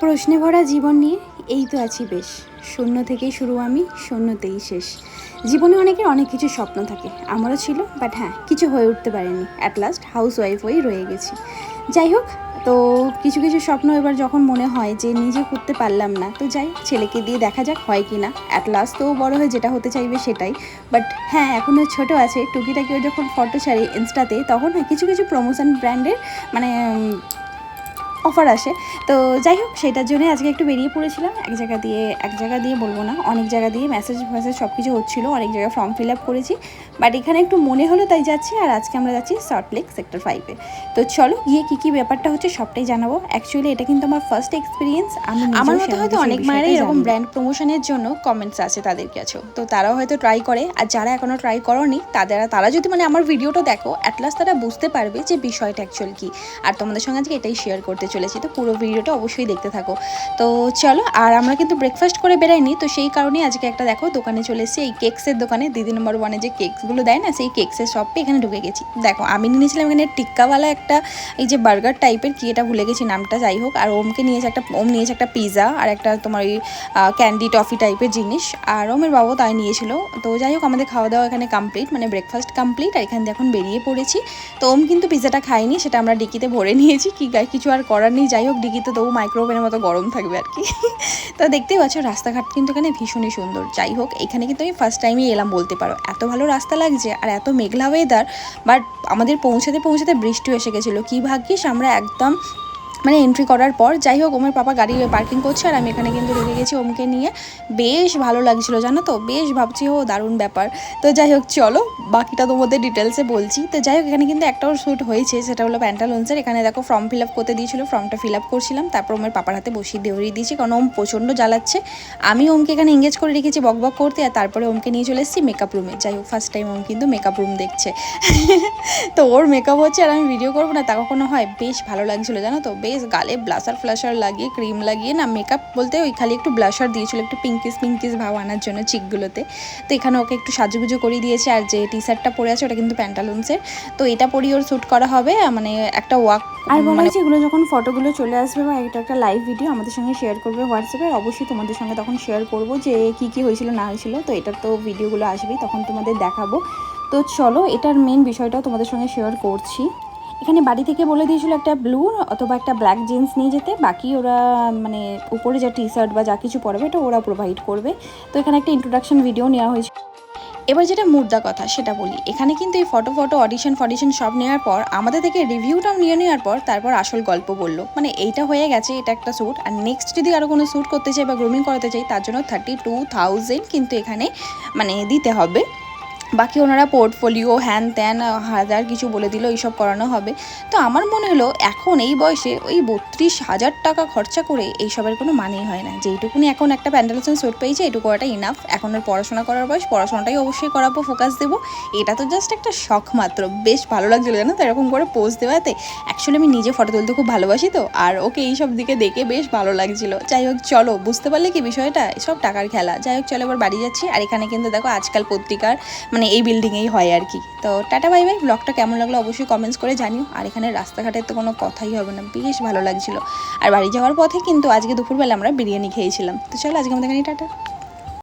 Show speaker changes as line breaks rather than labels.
প্রশ্নে ভরা জীবন নিয়ে এই তো আছি বেশ। শূন্য থেকেই শুরু, আমি শূন্যতেই শেষ। জীবনে অনেকের অনেক কিছু স্বপ্ন থাকে, আমারও ছিল, বাট হ্যাঁ, কিছু হয়ে উঠতে পারেনি। অ্যাট লাস্ট হাউস ওয়াইফ হয়েই রয়ে গেছি। যাই হোক, তো কিছু কিছু স্বপ্ন এবার যখন মনে হয় যে নিজে করতে পারলাম না, তো যাই ছেলেকে দিয়ে দেখা যাক হয় কি না। অ্যাট লাস্ট তো বড় হয়ে যেটা হতে চাইবে সেটাই। বাট হ্যাঁ, এখনও ছোটো আছে, টুকিটাকি ও যখন ফটো ছাড়ি ইনস্টাতে, তখন কিছু কিছু প্রমোশন ব্র্যান্ডের মানে অফার আসে। তো যাই হোক, সেটার জন্য আজকে একটু বেরিয়ে পড়েছিলাম। এক জায়গা দিয়ে বলবো না, অনেক জায়গা দিয়ে মেসেজ সব কিছু হচ্ছিলো, অনেক জায়গায় ফর্ম ফিল আপ করেছি। বাট এখানে একটু মনে হলো তাই যাচ্ছি। আর আজকে আমরা যাচ্ছি সল্টলেক সেক্টর 5-এ। তো চলো গিয়ে কী ব্যাপারটা হচ্ছে সবটাই জানাবো। অ্যাকচুয়ালি এটা কিন্তু আমার ফার্স্ট এক্সপিরিয়েন্স। আমার মতো হয়তো অনেক মায়েরাই এরকম ব্র্যান্ড প্রমোশনের জন্য কমেন্টস আছে তাদের কাছেও, তো তারাও হয়তো ট্রাই করে। আর যারা এখনও ট্রাই করনি তারা যদি মানে আমার ভিডিওটা দেখো, অ্যাটলাস্ট তারা বুঝতে পারবে যে বিষয়টা অ্যাকচুয়ালি কী। আর তোমাদের সঙ্গে আজকে এটাই শেয়ার করতে চলেছি, তো পুরো ভিডিওটা অবশ্যই দেখতে থাকো। তো চলো, আর আমরা কিন্তু ব্রেকফাস্ট করে বেরাইনি, তো সেই কারণেই আজকে একটা দেখো দোকানে চলে এসেছি, এই কেকসের দোকানে। দিদি নম্বর 1-এ যে কেকসগুলো দেয় না, সেই কেকসের শপে এখানে ঢুকে গেছি। দেখো, আমি নিয়েছিলাম এখানে টিক্কাওয়ালা একটা, এই যে বার্গার টাইপের, কি এটা ভুলে গেছি নামটা, যাই হোক। আর ওম নিয়েছে একটা পিৎজা, আর একটা তোমার ওই ক্যান্ডি টফি টাইপের জিনিস। আর ওমের বাবাও তাই নিয়েছিল। তো যাই হোক, আমাদের খাওয়া দাওয়া এখানে কমপ্লিট, মানে ব্রেকফাস্ট কমপ্লিট। আর এখান দিয়ে এখন বেরিয়ে পড়েছি। তো ওম কিন্তু পিৎজাটা খাইনি, সেটা আমরা ডিকিতে ভরে নিয়েছি। কিছু আর করার নেই। যাই হোক, ডিকিতে তবু মাইক্রোওভেনের মতো গরম থাকবে আর কি। তো দেখতেই পাচ্ছ রাস্তাঘাট কিন্তু এখানে ভীষণই সুন্দর। যাই হোক, এখানে কিন্তু আমি ফার্স্ট টাইমই এলাম বলতে পারো। এত ভালো রাস্তা লাগছে আর এত মেঘলা ওয়েদার। বাট আমাদের পৌঁছাতে বৃষ্টিও এসে গেছিলো। কী ভাগ্যিস আমরা একদম মানে এন্ট্রি করার পর। যাই হোক, ওমের পাপা গাড়ি পার্কিং করছে আর আমি এখানে কিন্তু ঢুকে গেছি ওমকে নিয়ে। বেশ ভালো লাগছিলো জানো তো, বেশ ভাবছি দারুণ ব্যাপার। তো যাই হোক, চলো বাকিটা তোমাদের ডিটেলসে বলছি। তো যাই হোক, এখানে কিন্তু একটাও শ্যুট হয়েছে, সেটা হলো প্যান্টালুন্সের। এখানে দেখো ফর্ম ফিল আপ করতে দিয়েছিলো, ফর্মটা ফিল আপ করছিলাম। তারপর ওমের পাপার হাতে ধরিয়ে দিয়েছি, কারণ ওম প্রচণ্ড জ্বালাচ্ছে। আমি ওমকে এখানে এঙ্গেজ করে রেখেছি বক করতে। আর তারপরে ওমকে নিয়ে চলে এসেছি মেকআপ রুমে। যাই হোক, ফার্স্ট টাইম ওম কিন্তু মেকআপ রুম দেখছে। তো ওর মেকআপ হচ্ছে আর আমি ভিডিও করবো না তা কখনো হয়। বেশ ভালো লাগছিলো জানো তো, বেশ গালে ফ্লাশার লাগিয়ে, ক্রিম লাগিয়ে, না মেকআপ বলতে ওই খালি একটু ব্লাশার দিয়েছিল, একটু পিঙ্কিস ভাব আনার জন্য চিকগুলোতে। তো এখানে ওকে একটু সাজুগুজু করিয়ে দিয়েছে। আর যে টি শার্টটা পরে আছে ওটা কিন্তু প্যান্টালুন্সের। তো এটা পরিয়ে ওর শ্যুট করা হবে, মানে একটা ওয়াক। আর বলা হয়েছে এগুলো যখন ফটোগুলো চলে আসবে বা এটা একটা লাইভ ভিডিও আমাদের সঙ্গে শেয়ার করবে হোয়াটসঅ্যাপে। অবশ্যই তোমাদের সঙ্গে তখন শেয়ার করবো যে কী হয়েছিল না হয়েছিল। তো এটার তো ভিডিওগুলো আসবেই, তখন তোমাদের দেখাবো। তো চলো, এটার মেন বিষয়টাও তোমাদের সঙ্গে শেয়ার করছি। এখানে বাড়ি থেকে বলে দিয়েছিল একটা ব্লু অথবা একটা ব্ল্যাক জিন্স নিয়ে যেতে, বাকি ওরা মানে উপরে যা টি শার্ট বা যা কিছু পরবে এটা ওরা প্রোভাইড করবে। তো এখানে একটা ইন্ট্রোডাকশন ভিডিও নেওয়া হয়েছে। এবার যেটা মুদ্রা কথা সেটা বলি, এখানে কিন্তু এই ফটো অডিশন সব নেওয়ার পর আমাদের থেকে রিভিউটাও নিয়ে নেওয়ার পর তারপর আসল গল্প বললো। মানে এইটা হয়ে গেছে, এটা একটা শ্যুট। আর নেক্সট যদি আরও কোনো শ্যুট করতে চাই বা গ্রুমিং করাতে চাই, তার জন্য 32,000 কিন্তু এখানে মানে দিতে হবে। বাকি ওনারা পোর্টফোলিও হ্যান ত্যান হাজার কিছু বলে দিল, এইসব করানো হবে। তো আমার মনে হলো এখন এই বয়সে ওই 32,000 টাকা খরচা করে এইসবের কোনো মানেই হয় না। যেইটুকুনি এখন একটা প্যান্ডেলসের শ্যুট পেয়েছে, এটুকু করাটা ইনাফ। এখন আর পড়াশোনা করার বয়স, পড়াশোনাটাই অবশ্যই করাবো, ফোকাস দেবো। এটা তো জাস্ট একটা শখ মাত্র। বেশ ভালো লাগছিলো জানো তো এরকম করে পোজ দেওয়াতে। অ্যাকচুয়ালি আমি নিজে ফটো তুলতে খুব ভালোবাসি, তো আর ওকে এইসব দিকে দেখে বেশ ভালো লাগছিলো। যাই হোক, চলো বুঝতে পারলে কি বিষয়টা, এসব টাকার খেলা। যাই হোক, চলো এবার বাড়ি যাচ্ছি। আর এখানে কিন্তু দেখো আজকাল পত্রিকার মানে এই বিল্ডিংয়েই হয় আর কি। তো টাটা বাই বাই। ব্লগটা কেমন লাগলো অবশ্যই কমেন্টস করে জানিও। আর এখানে রাস্তাঘাটের তো কোনো কথাই হবে না, বেশ ভালো লাগছিলো। আর বাড়ি যাওয়ার পথে কিন্তু আজকে দুপুরবেলা আমরা বিরিয়ানি খেয়েছিলাম। তো চলো আজকে আমাদের এখানে টাটা।